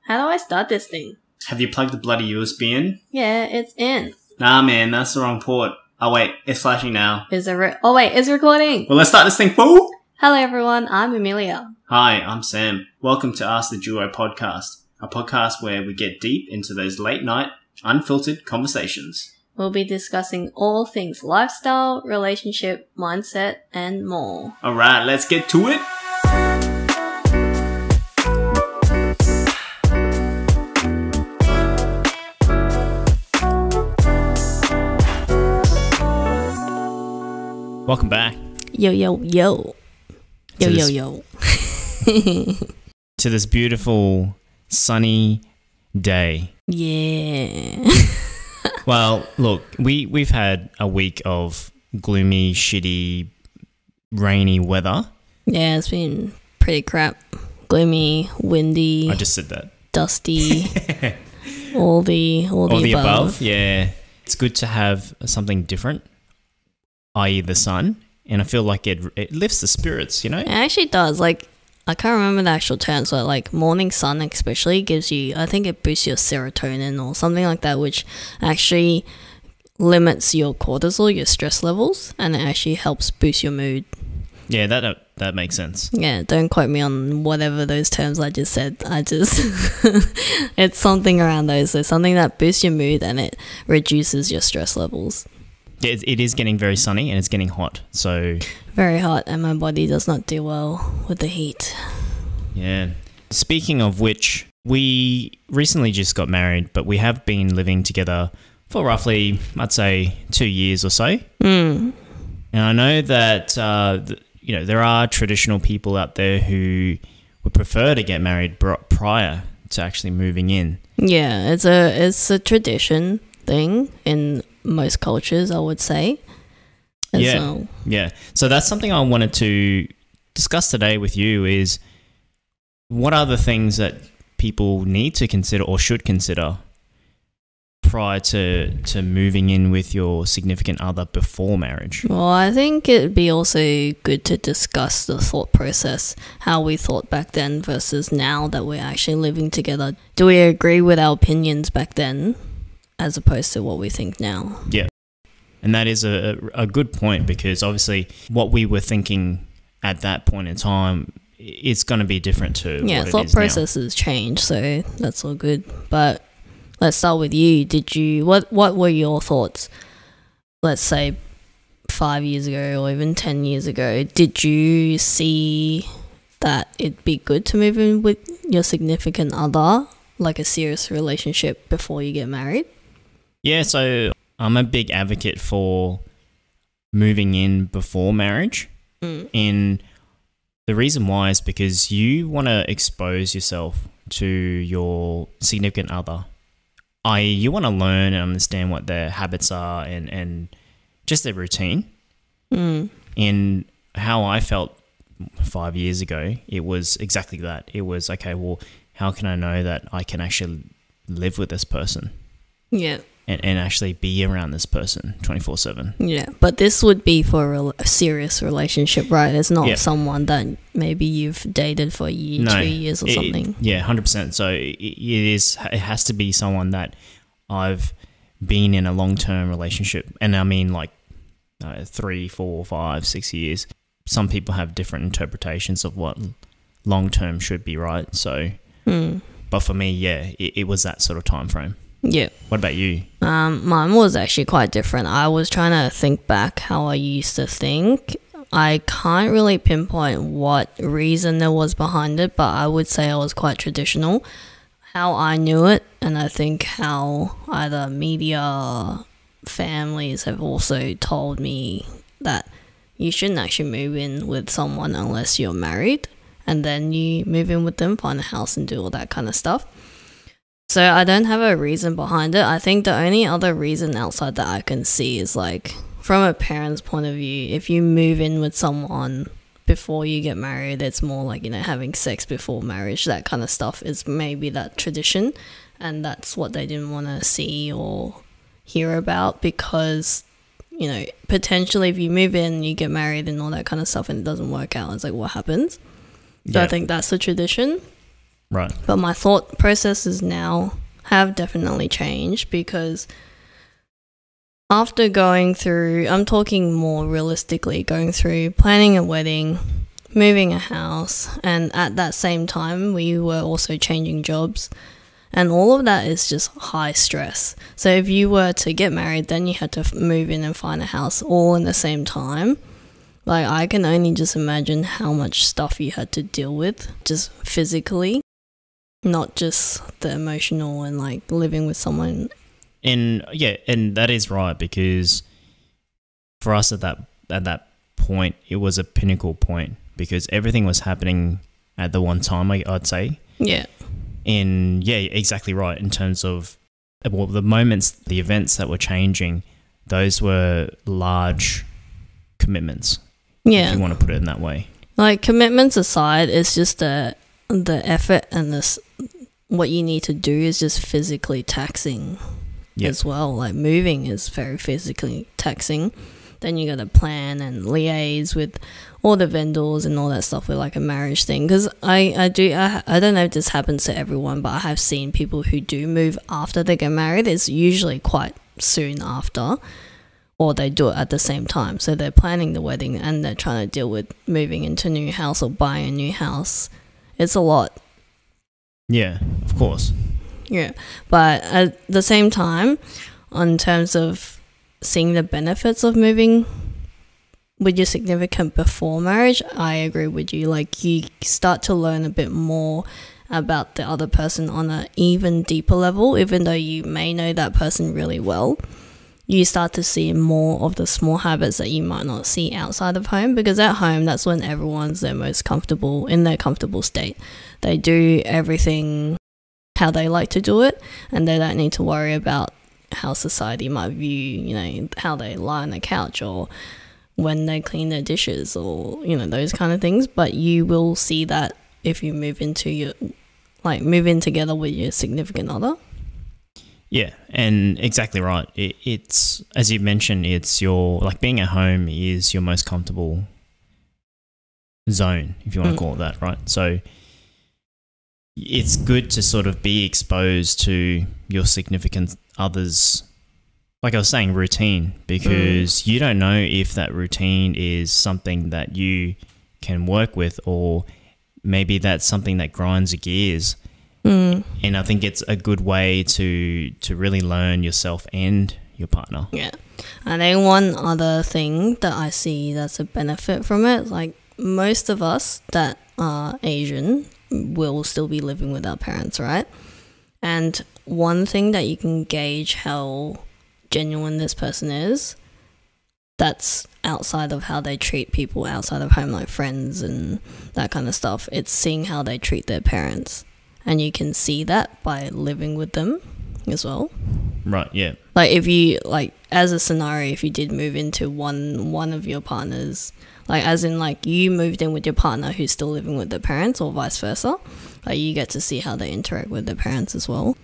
How do I start this thing? Have you plugged the bloody USB in? Yeah, it's in. Nah, man, that's the wrong port. Oh, wait, it's flashing now. Is it it's recording. Well, let's start this thing, fool! Hello, everyone. I'm Amelia. Hi, I'm Sam. Welcome to Ask the Duo podcast, a podcast where we get deep into those late-night, unfiltered conversations. We'll be discussing all things lifestyle, relationship, mindset, and more. Alright, let's get to it! Welcome back. Yo, yo, yo. Yo, yo, yo. To this beautiful, sunny day. Yeah. Well, look, we've had a week of gloomy, shitty, rainy weather. Yeah, it's been pretty crap. Gloomy, windy. I just said that. Dusty. all the above. Yeah. It's good to have something different, i.e. the sun. And I feel like it lifts the spirits, you know? It actually does. Like, I can't remember the actual terms, but like morning sun especially gives you, I think it boosts your serotonin or something like that, which actually limits your cortisol, your stress levels, and it actually helps boost your mood. Yeah, that makes sense. Yeah, don't quote me on whatever those terms I just said. It's something around those. So something that boosts your mood and it reduces your stress levels. It is getting very sunny and it's getting hot, so... Very hot, and my body does not do well with the heat. Yeah. Speaking of which, we recently just got married, but we have been living together for roughly, I'd say, 2 years or so. Mm. And I know that, there are traditional people out there who would prefer to get married prior to actually moving in. Yeah, it's a tradition thing in most cultures, I would say. Yeah. So that's something I wanted to discuss today with you is what are the things that people need to consider or should consider prior to moving in with your significant other before marriage? Well, I think it'd be also good to discuss the thought process, how we thought back then versus now that we're actually living together. Do we agree with our opinions back then as opposed to what we think now? Yeah. And that is a good point because obviously what we were thinking at that point in time, it's going to be different to what it is now. Thought processes change, so that's all good. But let's start with you. What were your thoughts, let's say 5 years ago or even 10 years ago? Did you see that it'd be good to move in with your significant other, like a serious relationship before you get married? Yeah, so I'm a big advocate for moving in before marriage. And the reason why is because you want to expose yourself to your significant other. You want to learn and understand what their habits are and just their routine. And how I felt 5 years ago, it was exactly that. It was, okay, well, how can I know that I can actually live with this person? Yeah. And actually be around this person 24/7. Yeah, but this would be for a serious relationship, right? It's not someone that maybe you've dated for a year, 2 years or something. Yeah, 100%. So it has to be someone that I've been in a long-term relationship. And I mean like 3, 4, 5, 6 years. Some people have different interpretations of what long-term should be, right? So, but for me, it was that sort of time frame. Yeah. What about you? Mine was actually quite different. I was trying to think back how I used to think. I can't really pinpoint what reason there was behind it, but I would say I was quite traditional. How I knew it, and I think how either media, families have also told me that you shouldn't actually move in with someone unless you're married, and then you move in with them, find a house and do all that kind of stuff. So I don't have a reason behind it. I think the only other reason outside that I can see is like from a parent's point of view, if you move in with someone before you get married, it's more like, having sex before marriage, that kind of stuff is maybe that tradition. And that's what they didn't want to see or hear about because, potentially if you move in, you get married and all that kind of stuff and it doesn't work out, it's like what happens? So I think that's the tradition. Right. But my thought processes now have definitely changed, because after going through, I'm talking more realistically, going through planning a wedding, moving a house, and at that same time we were also changing jobs, and all of that is just high stress. So if you were to get married, then you had to move in and find a house all in the same time. Like, I can only just imagine how much stuff you had to deal with just physically, not just the emotional and like living with someone. And that is right, because for us at that point, it was a pinnacle point, because everything was happening at the one time, I'd say. Yeah. And yeah, exactly right. In terms of, well, the moments, the events that were changing, those were large commitments. Yeah. If you want to put it in that way. Like, commitments aside, it's just the effort and what you need to do is just physically taxing as well. Like, moving is very physically taxing. Then you got to plan and liaise with all the vendors and all that stuff with like a marriage thing. Because I don't know if this happens to everyone, but I have seen people who do move after they get married. It's usually quite soon after, or they do it at the same time. So they're planning the wedding and they're trying to deal with moving into a new house or buying a new house. It's a lot. Yeah, of course. Yeah. But at the same time, in terms of seeing the benefits of moving with your significant before marriage, I agree with you. Like, you start to learn a bit more about the other person on an even deeper level. Even though you may know that person really well, you start to see more of the small habits that you might not see outside of home, because at home, that's when everyone's their most comfortable, in their comfortable state. They do everything how they like to do it, and they don't need to worry about how society might view, you know, how they lie on the couch or when they clean their dishes, or, you know, those kind of things. But you will see that if you move in together with your significant other. Yeah, and exactly right. It's, as you mentioned, it's your, like, being at home is your most comfortable zone, if you want to call it that, right? So it's good to sort of be exposed to your significant other's, like I was saying, routine, because you don't know if that routine is something that you can work with, or maybe that's something that grinds your gears. And I think it's a good way to really learn yourself and your partner. Yeah. And then one other thing that I see that's a benefit from it, like, most of us that are Asian will still be living with our parents, right? And one thing that you can gauge how genuine this person is, that's outside of how they treat people outside of home, like friends and that kind of stuff. It's seeing how they treat their parents. And you can see that by living with them as well. Right, yeah. Like, if you, like, as a scenario, if you did move into one of your partners, like, as in, like, you moved in with your partner who's still living with their parents, or vice versa, like, you get to see how they interact with their parents as well.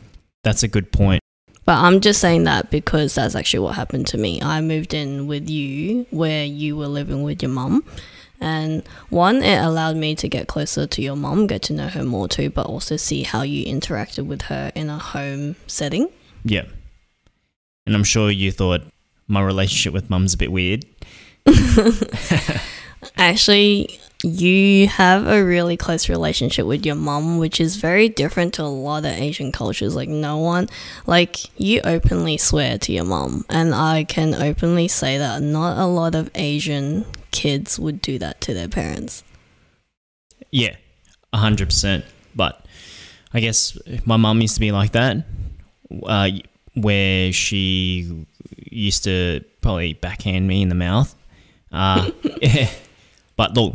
That's a good point. But I'm just saying that because that's actually what happened to me. I moved in with you where you were living with your mum. And one, it allowed me to get closer to your mum, get to know her more too, but also see how you interacted with her in a home setting. Yeah. And I'm sure you thought my relationship with mum's a bit weird. Actually, you have a really close relationship with your mum, which is very different to a lot of Asian cultures. Like, no one, like, you openly swear to your mum, and I can openly say that not a lot of Asian kids would do that to their parents. Yeah, 100%. But I guess my mum used to be like that, where she used to probably backhand me in the mouth. Yeah. But look,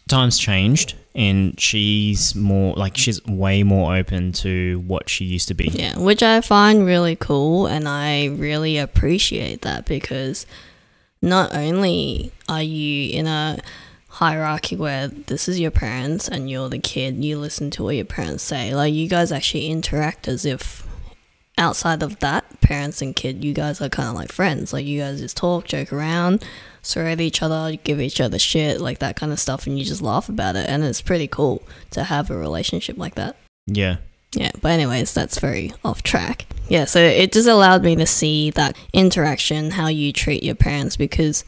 times changed, and she's way more open to what she used to be. Yeah, which I find really cool, and I really appreciate that, because not only are you in a hierarchy where this is your parents and you're the kid, you listen to what your parents say, like, you guys actually interact as if outside of that, parents and kid, you guys are kind of like friends. Like, you guys just talk, joke around, swear at each other, give each other shit, like that kind of stuff, and you just laugh about it. And it's pretty cool to have a relationship like that. Yeah. Yeah, but anyways, that's very off track. Yeah, so it just allowed me to see that interaction, how you treat your parents, because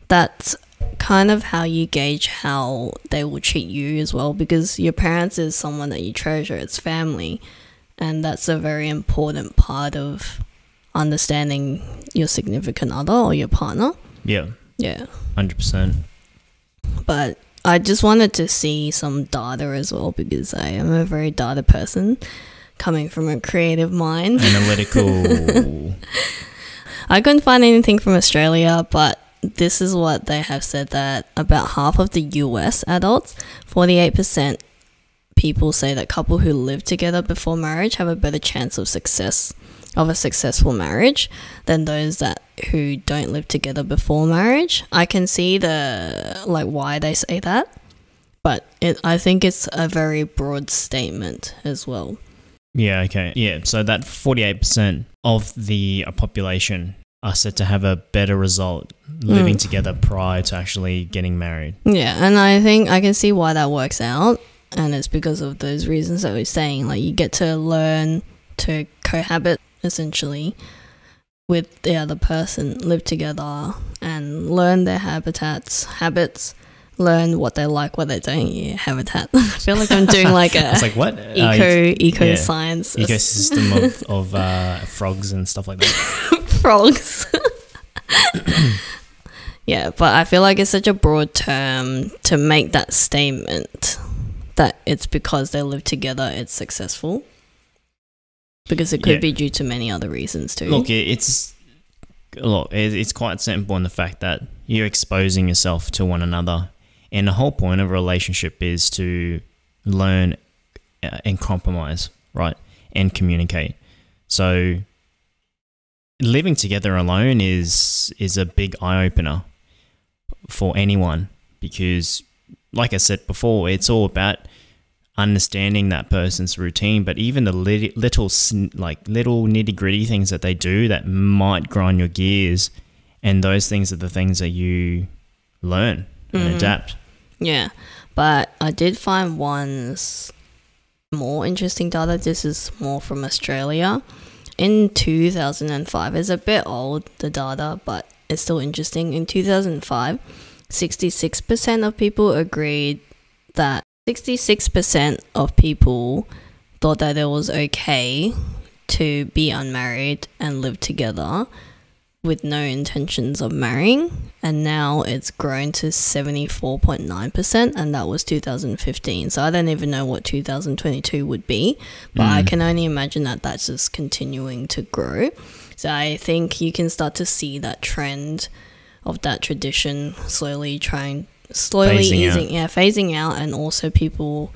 that's kind of how you gauge how they will treat you as well, because your parents is someone that you treasure, it's family, and that's a very important part of understanding your significant other or your partner. Yeah. Yeah. 100%. But I just wanted to see some data as well, because I am a very data person coming from a creative mind. Analytical. I couldn't find anything from Australia, but this is what they have said, that about half of the US adults, 48% people say that couple who live together before marriage have a better chance of a successful marriage than those who don't live together before marriage. I can see why they say that, but I think it's a very broad statement as well. Yeah, okay. Yeah, so that 48% of the population are said to have a better result living together prior to actually getting married. Yeah, and I think I can see why that works out, and it's because of those reasons that we're saying. Like, you get to learn to cohabit, essentially, with the other person, live together, and learn their habits, learn what they like, what they don't. Yeah, habitat. I feel like I'm doing like a it's like what? eco science. Ecosystem of frogs and stuff like that. Frogs. Yeah, but I feel like it's such a broad term to make that statement that it's because they live together it's successful, because it could be due to many other reasons too. Look, it's quite simple in the fact that you're exposing yourself to one another, and the whole point of a relationship is to learn and compromise, right, and communicate. So living together alone is a big eye-opener for anyone, because like I said before, it's all about understanding that person's routine, but even the little nitty-gritty things that they do that might grind your gears, and those things are the things that you learn and adapt. Yeah, but I did find one's more interesting data. This is more from Australia. In 2005, it's a bit old, the data, but it's still interesting. In 2005, 66% of people agreed that 66% of people thought that it was okay to be unmarried and live together with no intentions of marrying, and now it's grown to 74.9%, and that was 2015. So I don't even know what 2022 would be, but I can only imagine that that's just continuing to grow. So I think you can start to see that trend of that tradition slowly phasing out, and also people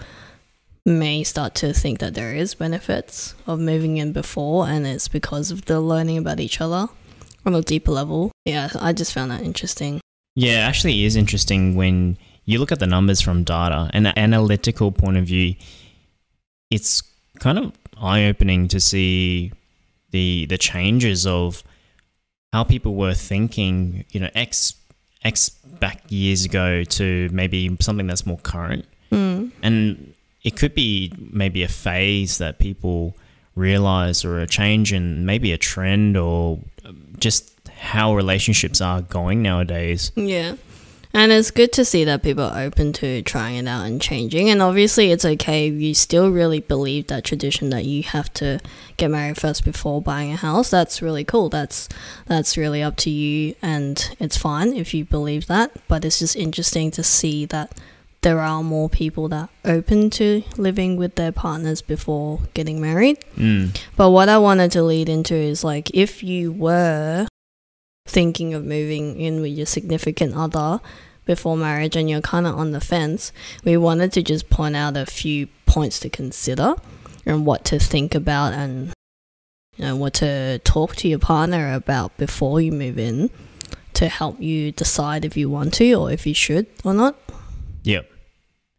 may start to think that there is benefits of moving in before, and it's because of the learning about each other on a deeper level. Yeah, I just found that interesting. Yeah, it actually is interesting when you look at the numbers from data and the analytical point of view. It's kind of eye-opening to see the changes of how people were thinking, X back years ago to maybe something that's more current. And it could be maybe a phase that people realize, or a change in maybe a trend, or just how relationships are going nowadays. Yeah. And it's good to see that people are open to trying it out and changing. And obviously it's okay if you still really believe that tradition that you have to get married first before buying a house. That's really cool. That's really up to you, and it's fine if you believe that. But it's just interesting to see that there are more people that are open to living with their partners before getting married. But what I wanted to lead into is, like, if you were thinking of moving in with your significant other before marriage and you're kind of on the fence, we wanted to just point out a few points to consider and what to think about, and what to talk to your partner about before you move in, to help you decide if you want to or if you should or not. Yep.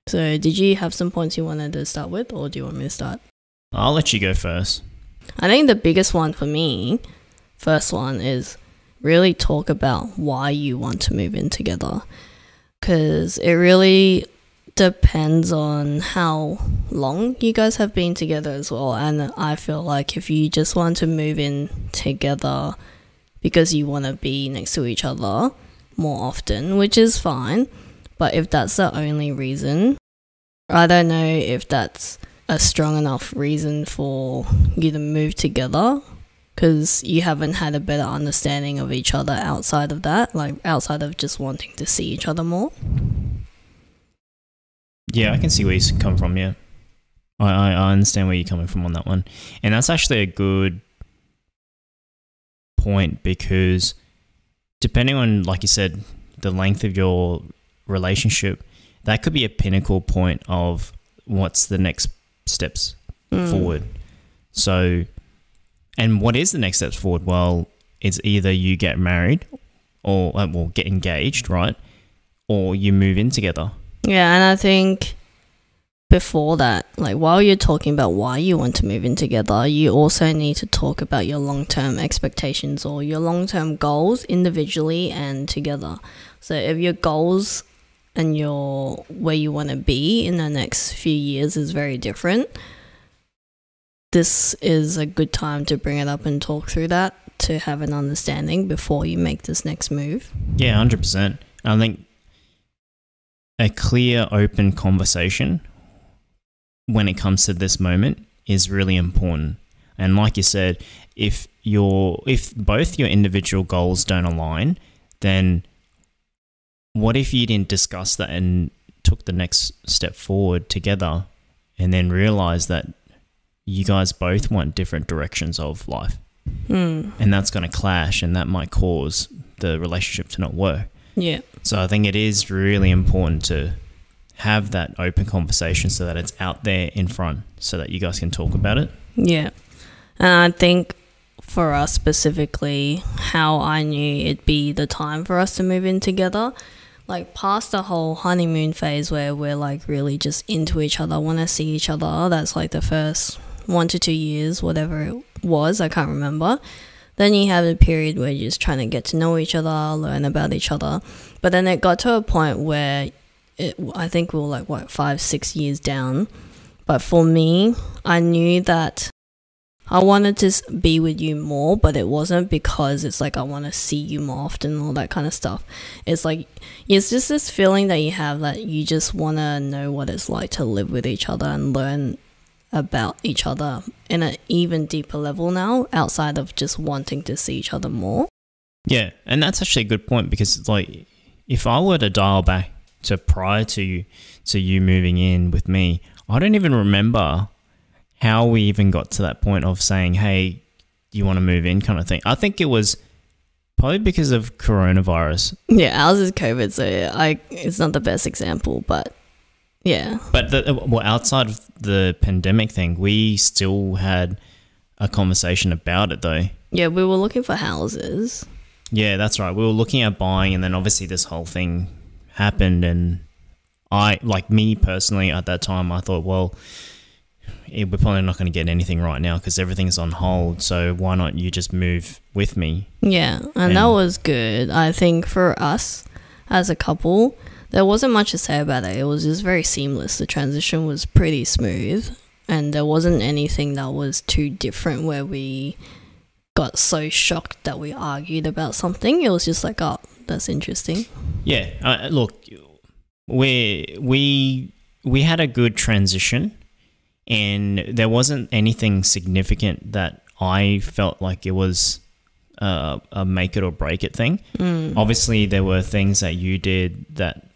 So did you have some points you wanted to start with, or do you want me to start? I'll let you go first. I think the biggest one for me first one is really talk about why you want to move in together, because it really depends on how long you guys have been together as well. And I feel like if you just want to move in together because you want to be next to each other more often, which is fine, but if that's the only reason, I don't know if that's a strong enough reason for you to move together, because you haven't had a better understanding of each other outside of that, like outside of just wanting to see each other more. Yeah, I can see where you come from, yeah. I understand where you're coming from on that one. And that's actually a good point, because depending on, like you said, the length of your relationship, that could be a pinnacle point of what's the next steps forward. So, and what is the next steps forward? Well, it's either you get married or get engaged, right? Or you move in together. Yeah, and I think before that, like while you're talking about why you want to move in together, you also need to talk about your long-term expectations or your long-term goals individually and together. So if your goals and your where you want to be in the next few years is very different, this is a good time to bring it up and talk through that to have an understanding before you make this next move. Yeah, 100%. I think a clear, open conversation when it comes to this moment is really important. And like you said, if both your individual goals don't align, then what if you didn't discuss that and took the next step forward together and then realized that you guys both want different directions of life? And that's going to clash, and that might cause the relationship to not work. Yeah. So I think it is really important to have that open conversation so that it's out there in front so that you guys can talk about it. Yeah. And I think for us specifically, how I knew it'd be the time for us to move in together, like past the whole honeymoon phase where we're like really just into each other, want to see each other. That's like the first 1 to 2 years, whatever it was, I can't remember. Then you have a period where you're just trying to get to know each other, learn about each other. But then it got to a point where I think we were like, 5-6 years down. But for me, I knew that I wanted to be with you more, but it wasn't because it's like I want to see you more often, all that kind of stuff. It's like, it's just this feeling that you have that you just want to know what it's like to live with each other and learn about each other in an even deeper level now, outside of just wanting to see each other more. Yeah, and that's actually a good point, because it's like, if I were to dial back to prior to you moving in with me, I don't even remember how we even got to that point of saying, hey, you want to move in kind of thing. I think it was probably because of coronavirus. Yeah, ours is COVID, so it's not the best example, but yeah. But outside of the pandemic thing, we still had a conversation about it though. Yeah, we were looking for houses. Yeah, that's right. We were looking at buying, and then obviously this whole thing happened, and me personally at that time, I thought, well, we're probably not going to get anything right now because everything's on hold, so why not you just move with me? Yeah, and that was good. I think for us as a couple, there wasn't much to say about it. It was just very seamless. The transition was pretty smooth, and there wasn't anything that was too different where we got so shocked that we argued about something. It was just like, oh, that's interesting. Yeah, look, we had a good transition, and there wasn't anything significant that I felt like it was a make it or break it thing. Obviously, there were things that you did that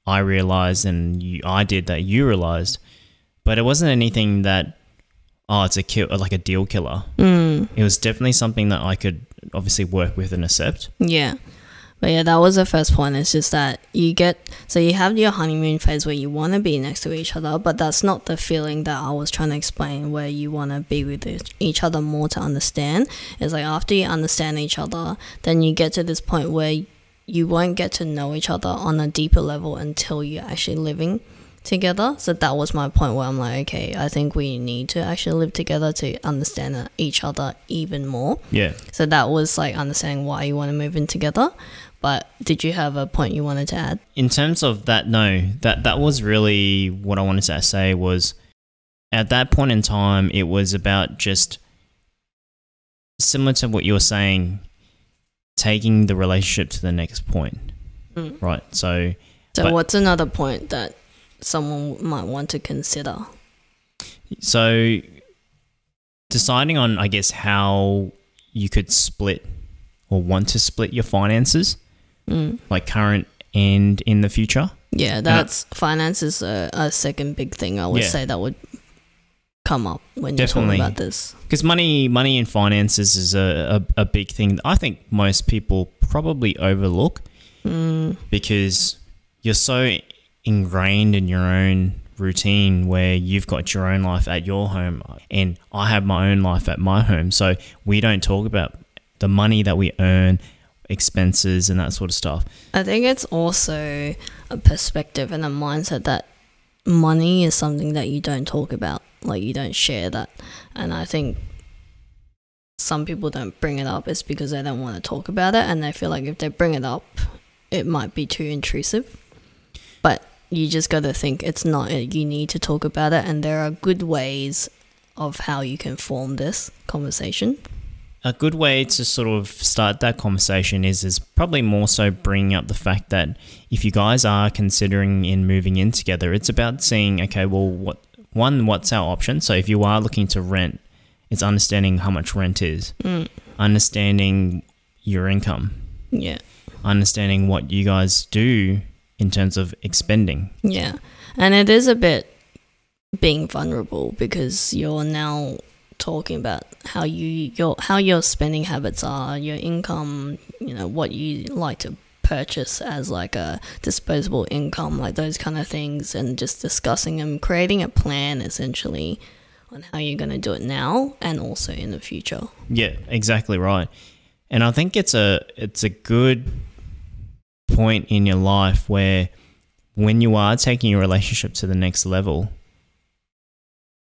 I realized, and I did that you realized, but it wasn't anything that, it's like a deal killer. It was definitely something that I could obviously work with and accept. Yeah. But yeah, that was the first point. It's just that you have your honeymoon phase where you want to be next to each other, but that's not the feeling that I was trying to explain, where you want to be with each other more to understand. It's like after you understand each other, then you get to this point where you won't get to know each other on a deeper level until you're actually living together. So that was my point where I'm like, okay, I think we need to actually live together to understand each other even more. Yeah. So that was like understanding why you want to move in together. But did you have a point you wanted to add? In terms of that, no, that was really what I wanted to say was at that point in time, it was about just similar to what you were saying, taking the relationship to the next point, right? So what's another point that someone might want to consider? So deciding on, I guess, how you could split or want to split your finances, like current and in the future. Yeah, that's finance is a second big thing I would say that would come up when you're talking about this. Because money and finances is a big thing that I think most people probably overlook because you're so ingrained in your own routine where you've got your own life at your home and I have my own life at my home. So we don't talk about the money that we earn, expenses and that sort of stuff. I think it's also a perspective and a mindset that money is something that you don't talk about, like you don't share that. And I think some people don't bring it up is because they don't want to talk about it and they feel like if they bring it up it might be too intrusive. But you just got to think it's not, you need to talk about it, and there are good ways of how you can form this conversation. A good way to sort of start that conversation is probably more so bringing up the fact that if you guys are considering in moving in together, it's about seeing, okay, well, what's our option? So if you are looking to rent, it's understanding how much rent is, understanding your income, understanding what you guys do in terms of expending. Yeah, and it is a bit being vulnerable because you're now talking about how your spending habits are, your income, what you like to purchase as like a disposable income, like those kind of things, and just discussing them, creating a plan essentially on how you're going to do it now and also in the future. Yeah, exactly right. And I think it's a good point in your life where when you are taking your relationship to the next level,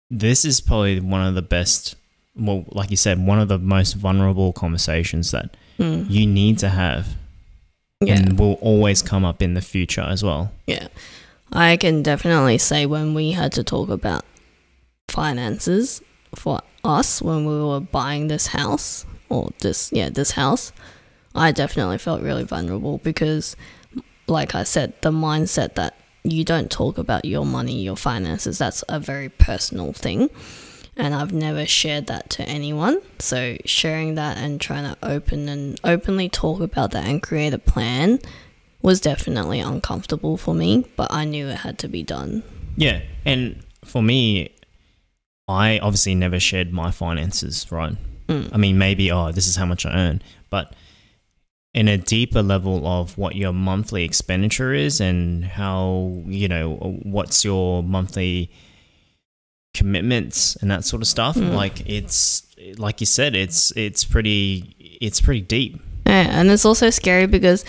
this is probably one of the best, well, like you said, one of the most vulnerable conversations that you need to have and will always come up in the future as well. Yeah. I can definitely say when we had to talk about finances for us when we were buying this house, this house, I definitely felt really vulnerable because, like I said, the mindset that you don't talk about your money, your finances, that's a very personal thing. And I've never shared that to anyone. So sharing that and trying to openly talk about that and create a plan was definitely uncomfortable for me, but I knew it had to be done. Yeah. And for me, I obviously never shared my finances, right? I mean, maybe, this is how much I earn, but in a deeper level of what your monthly expenditure is and how, what's your monthly commitments and that sort of stuff. Like it's, like you said, it's pretty deep. Yeah, and it's also scary because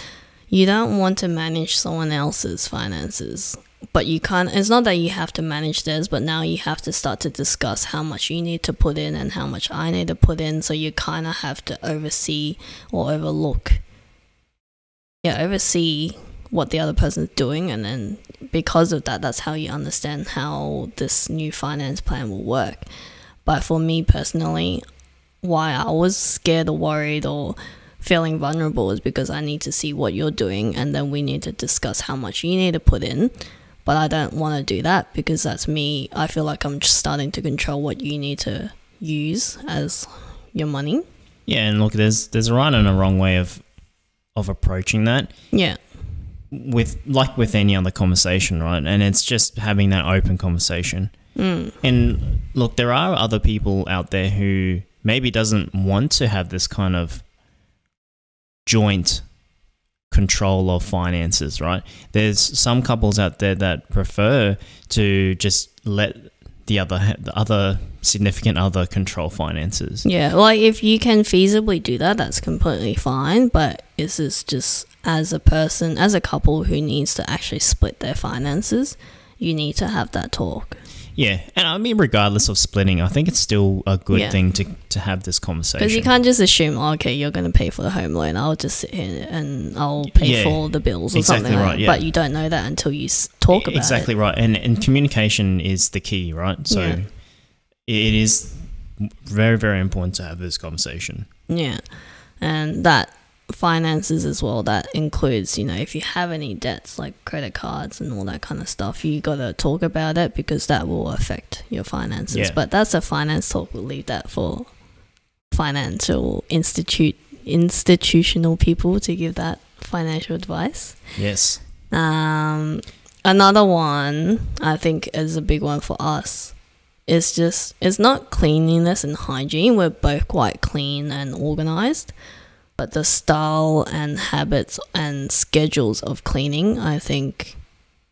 you don't want to manage someone else's finances, but you can't. It's not that you have to manage theirs, but now you have to start to discuss how much you need to put in and how much I need to put in. So you kind of have to oversee or overlook what the other person's doing, and then because of that, that's how you understand how this new finance plan will work. But for me personally, why I was scared or worried or feeling vulnerable is because I need to see what you're doing, and then we need to discuss how much you need to put in. But I don't want to do that because that's me. I feel like I'm just starting to control what you need to use as your money. Yeah, and look, there's a right and a wrong way of approaching that. Yeah. With any other conversation, right? And it's just having that open conversation. And look, there are other people out there who maybe doesn't want to have this kind of joint control of finances, right? There's some couples out there that prefer to just let the other significant other control finances. Yeah, like if you can feasibly do that, that's completely fine. But this is just as a person, as a couple who needs to actually split their finances, you need to have that talk. Yeah, and I mean, regardless of splitting, I think it's still a good thing to have this conversation. Because you can't just assume, oh, okay, you're going to pay for the home loan, I'll just sit here and I'll pay for the bills or something like that. But you don't know that until you talk about it. Exactly right. And communication is the key, right? So it is very, very important to have this conversation. Yeah, and that finances as well, that includes, you know, if you have any debts like credit cards and all that kind of stuff, you got to talk about it because that will affect your finances. But that's a finance talk. We'll leave that for financial institutional people to give that financial advice. Yes. Another one I think is a big one for us is it's not cleanliness and hygiene. We're both quite clean and organized. But the style and habits and schedules of cleaning, I think,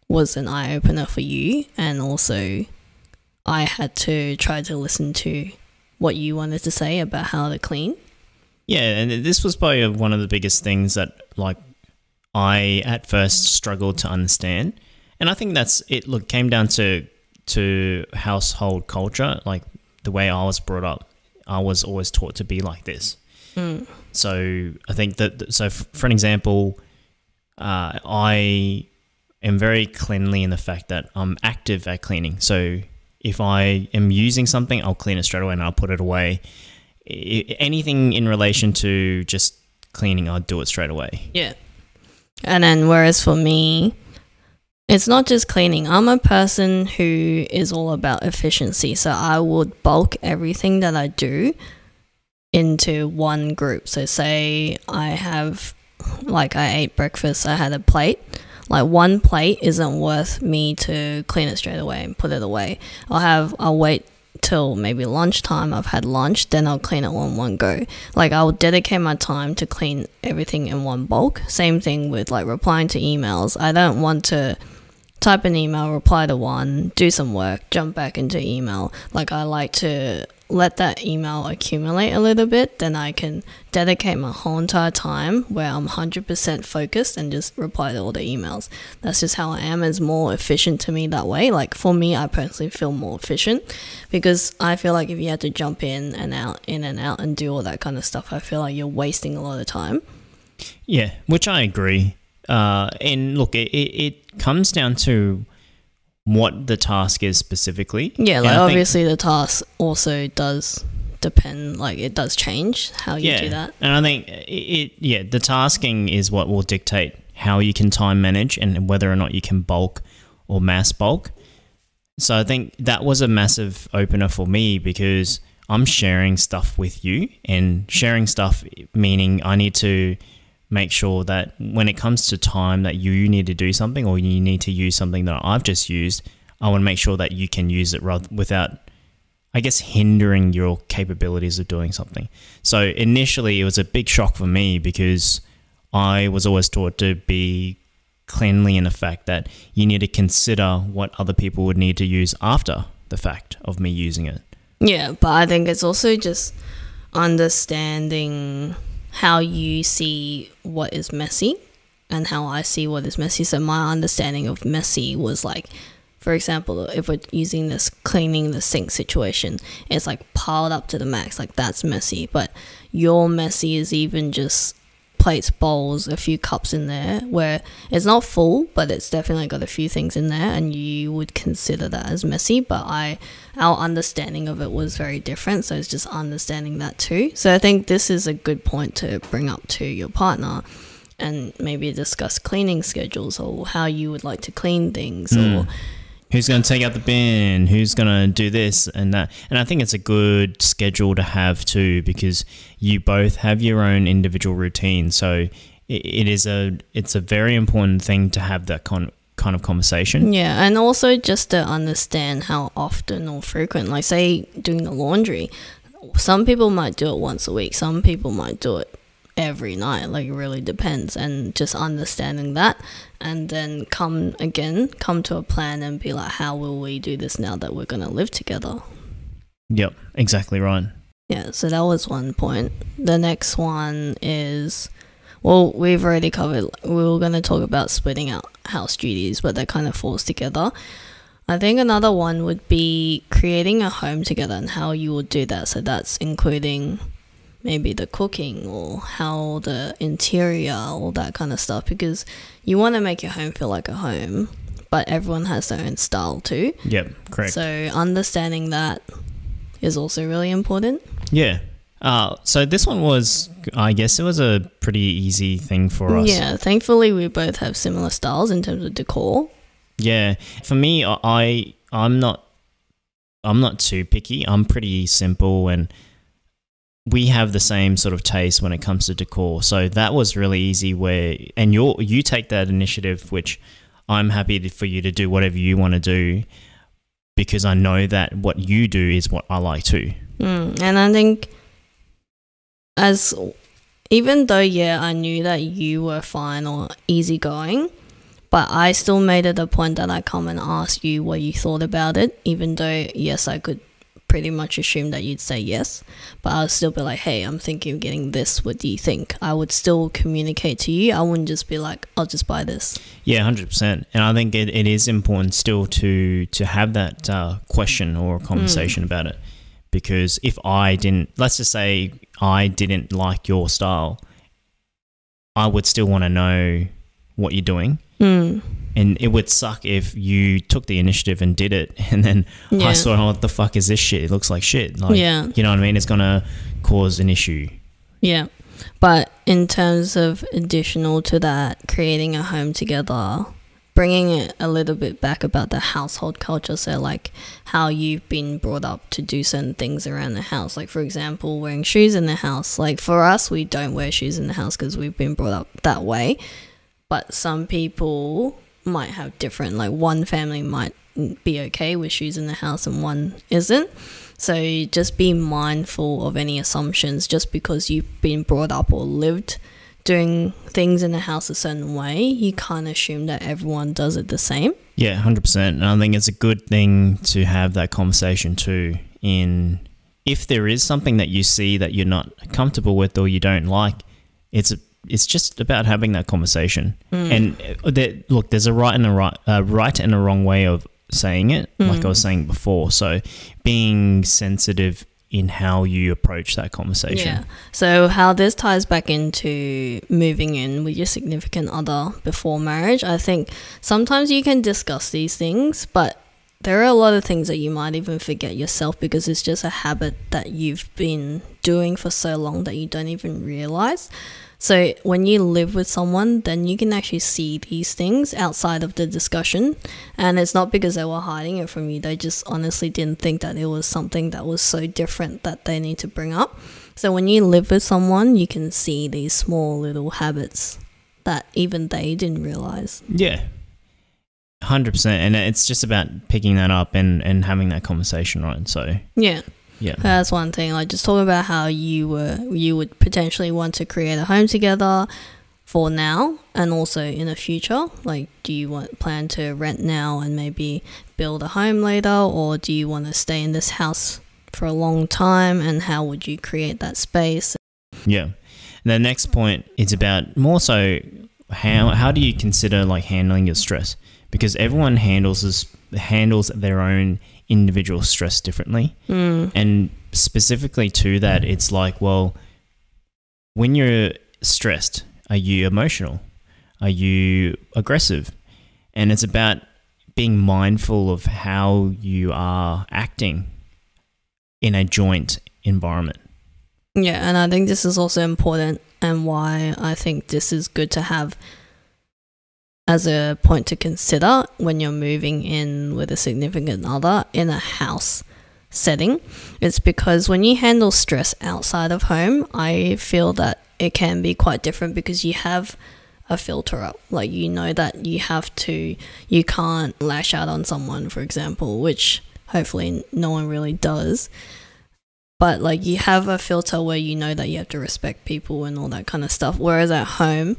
was an eye-opener for you. And also, I had to try to listen to what you wanted to say about how to clean. Yeah, and this was probably one of the biggest things that, like, I at first struggled to understand. And I think that's it. Look, came down to household culture, like the way I was brought up. I was always taught to be like this. So I think that, so for an example, I am very cleanly in the fact that I'm active at cleaning. So if I am using something, I'll clean it straight away and I'll put it away. Anything in relation to just cleaning, I'll do it straight away. Yeah. And then whereas for me, it's not just cleaning. I'm a person who is all about efficiency. So I would bulk everything that I do into one group. So say I ate breakfast, I had a plate. Like one plate isn't worth me to clean it straight away and put it away. I'll wait till maybe lunchtime, I've had lunch, then I'll clean it on one go. Like I'll dedicate my time to clean everything in one bulk. Same thing with like replying to emails. I don't want to type an email, reply to one, do some work, jump back into email. Like I like to let that email accumulate a little bit, then I can dedicate my whole entire time where I'm 100% focused and just reply to all the emails. That's just how I am. It's more efficient to me that way. Like for me, I personally feel more efficient because I feel like if you had to jump in and out and do all that kind of stuff, I feel like you're wasting a lot of time. Yeah, which I agree. And look, it comes down to what the task is specifically. Yeah, like obviously the task also does depend, like it does change how you do that. And I think the tasking is what will dictate how you can time manage and whether or not you can bulk or mass bulk. So I think that was a massive opener for me because I'm sharing stuff with you, and sharing stuff meaning I need to make sure that when it comes to time that you need to do something or you need to use something that I've just used, I want to make sure that you can use it without, I guess, hindering your capabilities of doing something. So initially it was a big shock for me because I was always taught to be cleanly in the fact that you need to consider what other people would need to use after the fact of me using it. Yeah, but I think it's also just understanding how you see what is messy and how I see what is messy. So my understanding of messy was like, for example, if we're using this cleaning the sink situation, it's like piled up to the max, like that's messy. But your messy is even just plates, bowls, a few cups in there where it's not full, but it's definitely got a few things in there and you would consider that as messy. But our understanding of it was very different, so it's just understanding that too. So I think this is a good point to bring up to your partner and maybe discuss cleaning schedules or how you would like to clean things or who's going to take out the bin, who's going to do this and that. And I think it's a good schedule to have too, because you both have your own individual routine. So it's a very important thing to have that kind of conversation. Yeah, and also just to understand how often or frequent, like say doing the laundry, some people might do it once a week, some people might do it every night, like it really depends. And just understanding that and then come to a plan and be like, how will we do this now that we're going to live together? Yep, exactly right. Yeah, so that was one point. The next one is, well, we've already covered, we were going to talk about splitting out house duties, but that kind of falls together. I think another one would be creating a home together and how you would do that. So that's including maybe the cooking or how the interior, all that kind of stuff, because you want to make your home feel like a home, but everyone has their own style too. Yep, correct. So understanding that is also really important. Yeah. So this one was, I guess it was a pretty easy thing for us. Yeah, thankfully we both have similar styles in terms of decor. Yeah. For me, I'm not too picky. I'm pretty simple, and we have the same sort of taste when it comes to decor. So that was really easy and you take that initiative, which I'm happy for you to do whatever you want to do, because I know that what you do is what I like too. And I think even though, I knew that you were fine or easygoing, but I still made it a point that I come and ask you what you thought about it, even though, yes, I could pretty much assume that you'd say yes, but I'll still be like, hey, I'm thinking of getting this, what do you think? I would still communicate to you. I wouldn't just be like, I'll just buy this. Yeah, 100%. And I think it is important still to have that question or conversation about it, because if let's just say I didn't like your style, I would still want to know what you're doing. And it would suck if you took the initiative and did it, and then I saw, oh, what the fuck is this shit? It looks like shit. Like, you know what I mean? It's going to cause an issue. Yeah. But in terms of additional to that, creating a home together, bringing it a little bit back about the household culture. So like how you've been brought up to do certain things around the house. Like, for example, wearing shoes in the house. Like for us, we don't wear shoes in the house because we've been brought up that way. But some people might have different, like one family might be okay with shoes in the house and one isn't. So just be mindful of any assumptions. Just because you've been brought up or lived doing things in the house a certain way, you can't assume that everyone does it the same. Yeah, 100%. And I think it's a good thing to have that conversation too, if there is something that you see that you're not comfortable with or you don't like, it's just about having that conversation. And look, there's a right and a wrong way of saying it, like I was saying before. So being sensitive in how you approach that conversation. Yeah. So how this ties back into moving in with your significant other before marriage, I think sometimes you can discuss these things, but there are a lot of things that you might even forget yourself because it's just a habit that you've been doing for so long that you don't even realize. So when you live with someone, then you can actually see these things outside of the discussion. And it's not because they were hiding it from you. They just honestly didn't think that it was something that was so different that they need to bring up. So when you live with someone, you can see these small little habits that even they didn't realize. Yeah, 100%. And it's just about picking that up and having that conversation, right? So yeah. Yeah, that's one thing. Like just talking about how you would potentially want to create a home together for now and also in the future. Like, do you plan to rent now and maybe build a home later, or do you want to stay in this house for a long time? And how would you create that space? Yeah. The next point is about more so how do you consider like handling your stress, because everyone handles their own individual stress differently. And specifically to that, it's like, well, when you're stressed, are you emotional? Are you aggressive? And it's about being mindful of how you are acting in a joint environment. Yeah, and I think this is also important, and why I think this is good to have as a point to consider when you're moving in with a significant other in a house setting. It's because when you handle stress outside of home, I feel that it can be quite different because you have a filter up. Like, you know that you can't lash out on someone, for example, which hopefully no one really does. But like, you have a filter where you know that you have to respect people and all that kind of stuff. Whereas at home,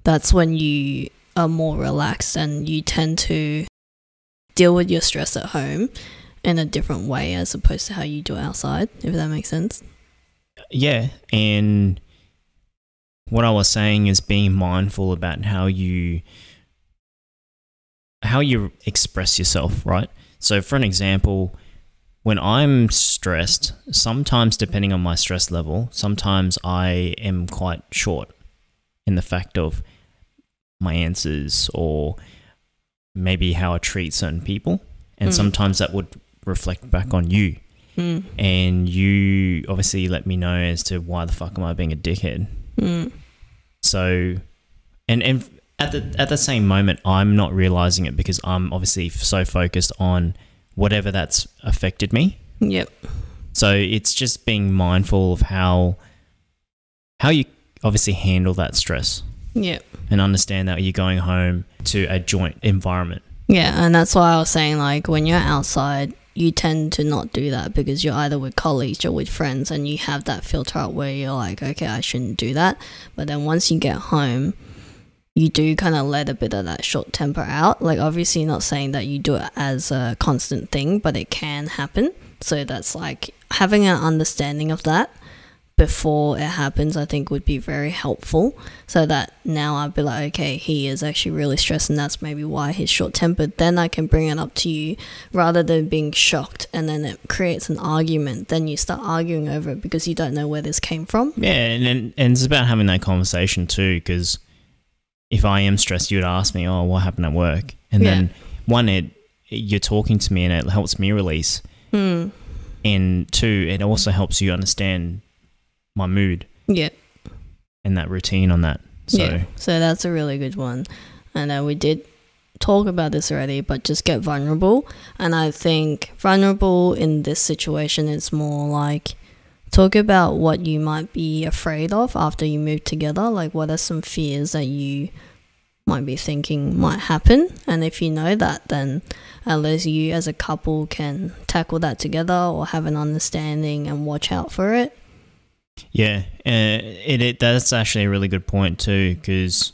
that's when you are more relaxed and you tend to deal with your stress at home in a different way as opposed to how you do it outside, if that makes sense. Yeah, and what I was saying is being mindful about how you how you express yourself, right? So for an example, when I'm stressed, sometimes depending on my stress level, sometimes I am quite short in the fact of my answers or maybe how I treat certain people. And sometimes that would reflect back on you. And you obviously let me know as to why the fuck am I being a dickhead. So, and at the same moment, I'm not realizing it because I'm obviously so focused on whatever that's affected me. Yep. So it's just being mindful of how you obviously handle that stress. Yep. And understand that you're going home to a joint environment. Yeah, and that's why I was saying, like, when you're outside, you tend to not do that because you're either with colleagues or with friends and you have that filter out where you're like, okay, I shouldn't do that. But then once you get home, you do kind of let a bit of that short temper out. Like, obviously not saying that you do it as a constant thing, but it can happen. So that's like having an understanding of that before it happens, I think would be very helpful, so that now I'd be like, okay, he is actually really stressed and that's maybe why he's short-tempered. Then I can bring it up to you rather than being shocked and then it creates an argument. Then you start arguing over it because you don't know where this came from. Yeah, and it's about having that conversation too, because if I am stressed, you would ask me, oh, what happened at work? And then one, you're talking to me and it helps me release. And two, it also helps you understand my mood. Yeah. And that routine on that. So that's a really good one. And we did talk about this already, but just get vulnerable. And I think vulnerable in this situation is more like talk about what you might be afraid of after you move together. Like, what are some fears that you might be thinking might happen? And if you know that, then at least you as a couple can tackle that together or have an understanding and watch out for it. Yeah, that's actually a really good point too, because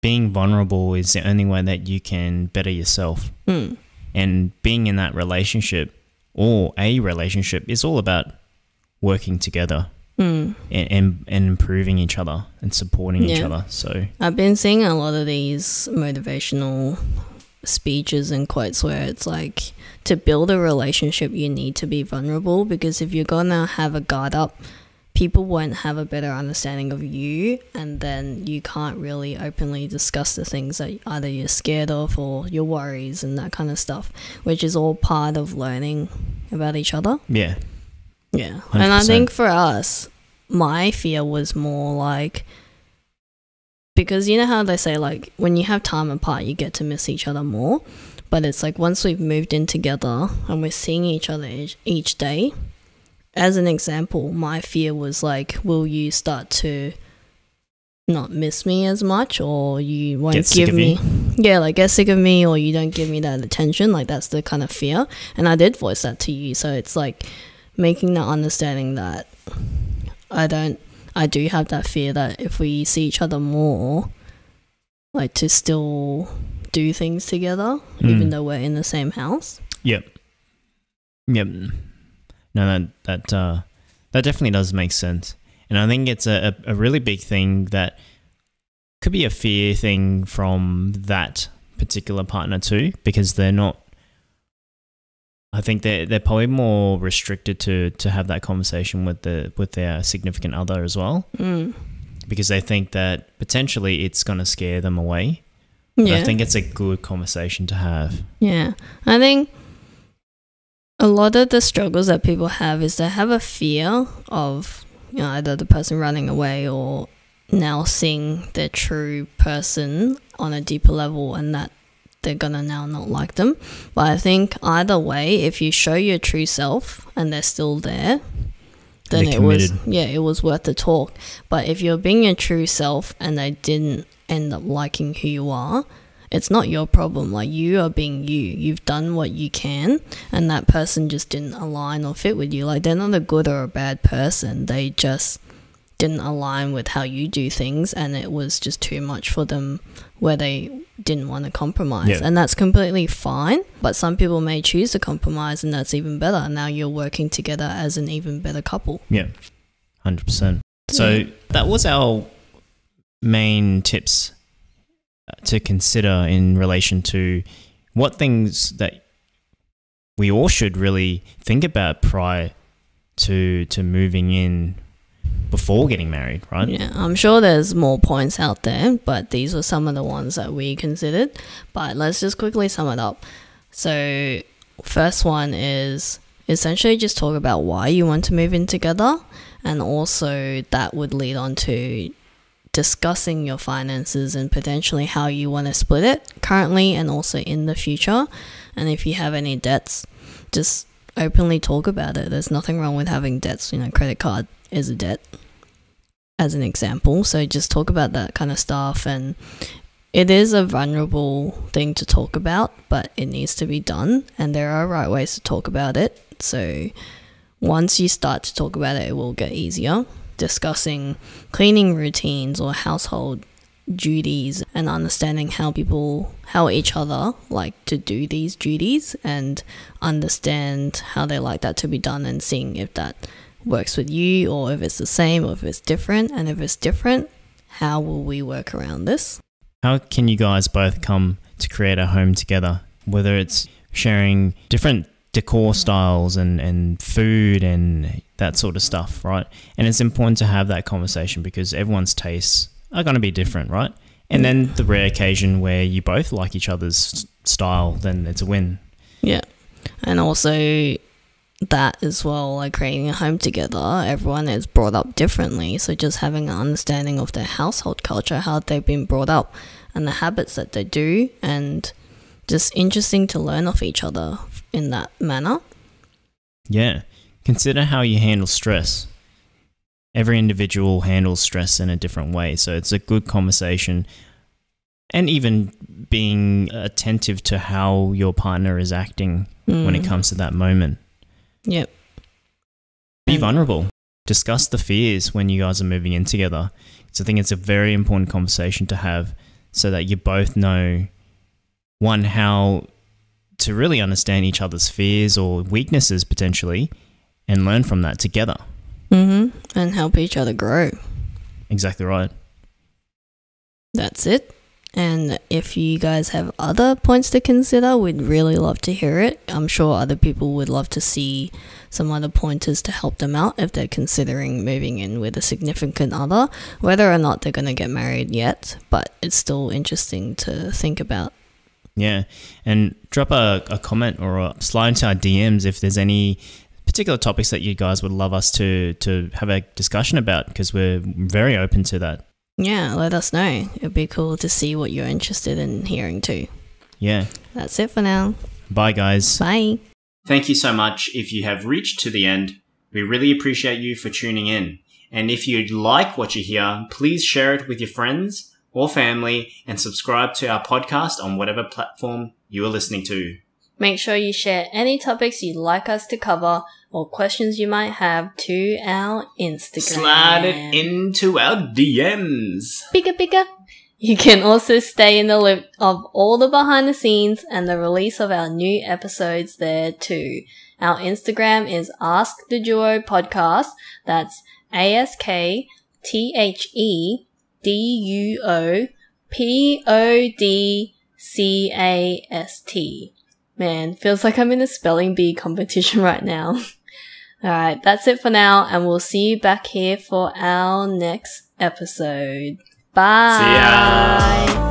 being vulnerable is the only way that you can better yourself. And being in that relationship or a relationship is all about working together and improving each other and supporting each other. So I've been seeing a lot of these motivational speeches and quotes where it's like, to build a relationship you need to be vulnerable, because if you're gonna have a guard up, people won't have a better understanding of you, and then you can't really openly discuss the things that either you're scared of or your worries and that kind of stuff, which is all part of learning about each other. Yeah 100%. And I think for us, my fear was more like, because you know how they say, like, when you have time apart you get to miss each other more, but it's like once we've moved in together and we're seeing each other each day, as an example, my fear was like, will you start to not miss me as much, or you won't give me get sick of me, or you don't give me that attention. Like, that's the kind of fear, and I did voice that to you. So it's like making that understanding that I do have that fear that if we see each other more, like, to still do things together even though we're in the same house. Yep. No, that definitely does make sense. And I think it's a really big thing that could be a fear thing from that particular partner too, because they're not, I think they're probably more restricted to have that conversation with their significant other as well, because they think that potentially it's going to scare them away. But I think it's a good conversation to have. Yeah, I think a lot of the struggles that people have is they have a fear of, you know, either the person running away or now seeing their true person on a deeper level, and that they're gonna now not like them. But I think either way, if you show your true self and they're still there, then it was worth the talk. But if you're being your true self and they didn't end up liking who you are, it's not your problem. Like, you are being you. You've done what you can, and that person just didn't align or fit with you. Like, they're not a good or a bad person. They just didn't align with how you do things, and it was just too much for them where they didn't want to compromise. Yeah. And that's completely fine. But some people may choose to compromise, and that's even better. Now you're working together as an even better couple. Yeah, 100%. So that was our main tips to consider in relation to what things that we all should really think about prior to moving in before getting married, right? Yeah, I'm sure there's more points out there, but these were some of the ones that we considered. But let's just quickly sum it up. So, first one is essentially just talk about why you want to move in together, and also that would lead on to discussing your finances and potentially how you want to split it currently and also in the future. And if you have any debts, just openly talk about it. There's nothing wrong with having debts. Credit card is a debt, as an example. So just talk about that kind of stuff. And it is a vulnerable thing to talk about, but it needs to be done. And there are right ways to talk about it. So once you start to talk about it, it will get easier. Discussing cleaning routines or household duties and understanding how each other like to do these duties and understand how they like that to be done, and seeing if that works with you or if it's the same or if it's different. And if it's different, how will we work around this? How can you guys both come to create a home together? Whether it's sharing different decor styles and food and that sort of stuff, right? And it's important to have that conversation because everyone's tastes are going to be different, right? And then the rare occasion where you both like each other's style, then it's a win. Yeah. And also that as well, like creating a home together, everyone is brought up differently. So just having an understanding of their household culture, how they've been brought up and the habits that they do, and just interesting to learn off each other in that manner. Yeah. Consider how you handle stress. Every individual handles stress in a different way. So it's a good conversation, and even being attentive to how your partner is acting when it comes to that moment. Yep. Be vulnerable. Discuss the fears when you guys are moving in together. So I think it's a very important conversation to have so that you both know, one, how to really understand each other's fears or weaknesses potentially and learn from that together. And help each other grow. Exactly right. That's it. And if you guys have other points to consider, we'd really love to hear it. I'm sure other people would love to see some other pointers to help them out if they're considering moving in with a significant other, whether or not they're going to get married yet, but it's still interesting to think about. Yeah, and drop a comment or slide into our DMs if there's any particular topics that you guys would love us to have a discussion about, because we're very open to that. Yeah, let us know. It'd be cool to see what you're interested in hearing too. Yeah. That's it for now. Bye, guys. Bye. Thank you so much. If you have reached to the end, we really appreciate you for tuning in. And if you like what you hear, please share it with your friends or family and subscribe to our podcast on whatever platform you are listening to. Make sure you share any topics you'd like us to cover or questions you might have to our Instagram. Slide it into our DMs. Pika. You can also stay in the loop of all the behind the scenes and the release of our new episodes there too. Our Instagram is Ask the Duo Podcast. That's AskTheDuoPodcast. Man, feels like I'm in a spelling bee competition right now. Alright, that's it for now, and we'll see you back here for our next episode. Bye! See ya!